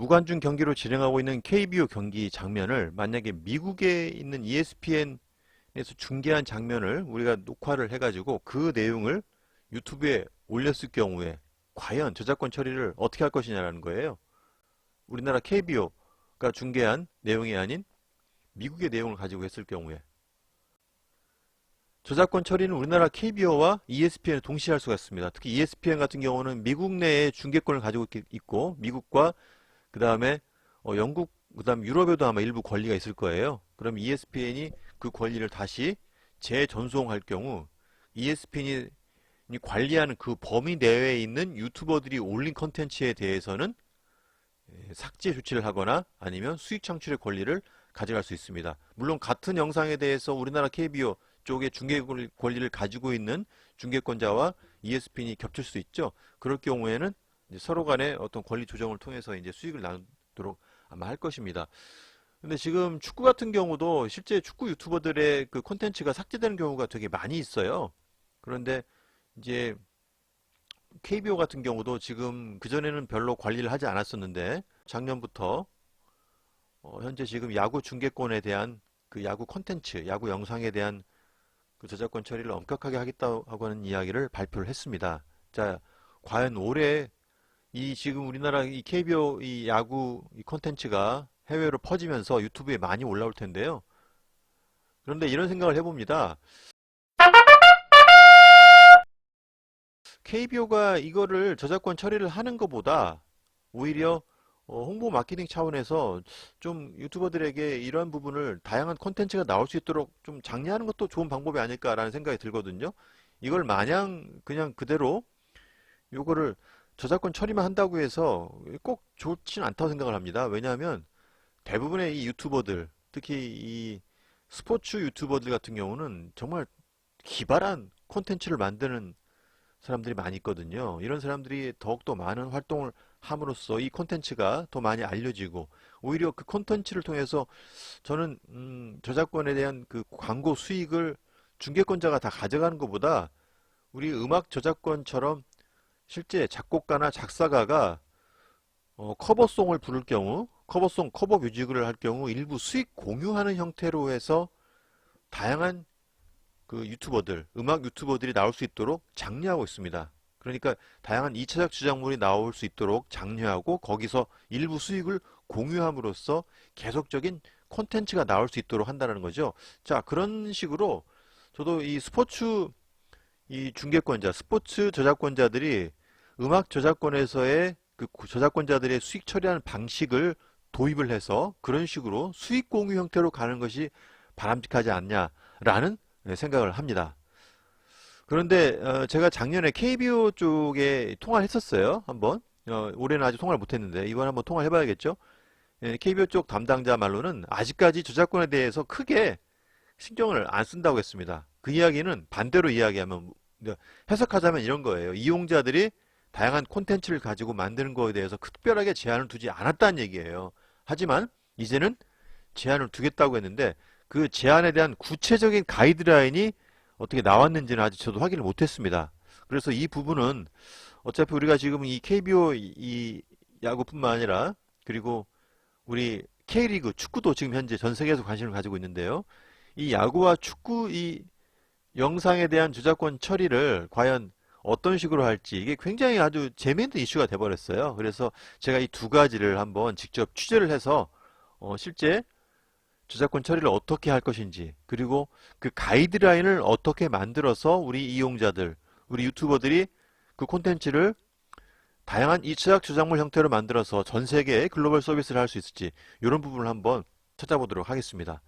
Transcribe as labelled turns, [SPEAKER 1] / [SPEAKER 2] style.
[SPEAKER 1] 무관중 경기로 진행하고 있는 KBO 경기 장면을 만약에 미국에 있는 ESPN에서 중계한 장면을 우리가 녹화를 해가지고 그 내용을 유튜브에 올렸을 경우에 과연 저작권 처리를 어떻게 할 것이냐라는 거예요. 우리나라 KBO가 중계한 내용이 아닌 미국의 내용을 가지고 했을 경우에 저작권 처리는 우리나라 KBO와 ESPN을 동시에 할 수가 있습니다. 특히 ESPN 같은 경우는 미국 내에 중계권을 가지고 있고 미국과 그 다음에 영국, 그 다음 유럽에도 아마 일부 권리가 있을 거예요. 그럼 ESPN이 그 권리를 다시 재전송할 경우 ESPN이 관리하는 그 범위 내외에 있는 유튜버들이 올린 컨텐츠에 대해서는 삭제 조치를 하거나 아니면 수익 창출의 권리를 가져갈 수 있습니다. 물론 같은 영상에 대해서 우리나라 KBO 쪽에 중계 권리를 가지고 있는 중계권자와 ESPN이 겹칠 수 있죠. 그럴 경우에는 서로 간의 어떤 권리 조정을 통해서 이제 수익을 나누도록 아마 할 것입니다. 근데 지금 축구 같은 경우도 실제 축구 유튜버들의 그 콘텐츠가 삭제되는 경우가 되게 많이 있어요. 그런데 이제 KBO 같은 경우도 지금 그전에는 별로 관리를 하지 않았었는데 작년부터 현재 지금 야구 중계권에 대한 그 야구 콘텐츠, 야구 영상에 대한 그 저작권 처리를 엄격하게 하겠다고 하는 이야기를 발표를 했습니다. 자, 과연 올해 이 지금 우리나라 이 KBO 이 야구 이 콘텐츠가 해외로 퍼지면서 유튜브에 많이 올라올 텐데요. 그런데 이런 생각을 해봅니다. KBO가 이거를 저작권 처리를 하는 것보다 오히려 홍보 마케팅 차원에서 좀 유튜버들에게 이러한 부분을 다양한 콘텐츠가 나올 수 있도록 좀 장려하는 것도 좋은 방법이 아닐까라는 생각이 들거든요. 이걸 마냥 그냥 그대로 요거를 저작권 처리만 한다고 해서 꼭 좋지는 않다고 생각을 합니다. 왜냐하면 대부분의 이 유튜버들, 특히 이 스포츠 유튜버들 같은 경우는 정말 기발한 콘텐츠를 만드는 사람들이 많이 있거든요. 이런 사람들이 더욱더 많은 활동을 함으로써 이 콘텐츠가 더 많이 알려지고 오히려 그 콘텐츠를 통해서 저는 저작권에 대한 그 광고 수익을 중개권자가 다 가져가는 것보다 우리 음악 저작권처럼 실제 작곡가나 작사가가 커버송을 부를 경우 커버송, 커버 뮤직을 할 경우 일부 수익 공유하는 형태로 해서 다양한 그 유튜버들, 음악 유튜버들이 나올 수 있도록 장려하고 있습니다. 그러니까 다양한 2차적 저작물이 나올 수 있도록 장려하고 거기서 일부 수익을 공유함으로써 계속적인 콘텐츠가 나올 수 있도록 한다는 거죠. 자, 그런 식으로 저도 이 스포츠 이 중개권자, 스포츠 저작권자들이 음악 저작권에서의 그 저작권자들의 수익 처리하는 방식을 도입을 해서 그런 식으로 수익 공유 형태로 가는 것이 바람직하지 않냐라는 생각을 합니다. 그런데 제가 작년에 KBO 쪽에 통화를 했었어요. 한번. 올해는 아직 통화를 못했는데 이번에 한번 통화를 해봐야겠죠. KBO 쪽 담당자 말로는 아직까지 저작권에 대해서 크게 신경을 안 쓴다고 했습니다. 그 이야기는 반대로 이야기하면 해석하자면 이런 거예요. 이용자들이 다양한 콘텐츠를 가지고 만드는 거에 대해서 특별하게 제한을 두지 않았다는 얘기예요. 하지만 이제는 제한을 두겠다고 했는데 그 제한에 대한 구체적인 가이드라인이 어떻게 나왔는지는 아직 저도 확인을 못했습니다. 그래서 이 부분은 어차피 우리가 지금 이 KBO 이 야구뿐만 아니라 그리고 우리 K리그 축구도 지금 현재 전 세계에서 관심을 가지고 있는데요. 이 야구와 축구 이 영상에 대한 저작권 처리를 과연 어떤 식으로 할지 이게 굉장히 아주 재미있는 이슈가 돼버렸어요. 그래서 제가 이 두 가지를 한번 직접 취재를 해서 실제 저작권 처리를 어떻게 할 것인지 그리고 그 가이드라인을 어떻게 만들어서 우리 이용자들, 우리 유튜버들이 그 콘텐츠를 다양한 2차적 저작물 형태로 만들어서 전 세계에 글로벌 서비스를 할 수 있을지 이런 부분을 한번 찾아보도록 하겠습니다.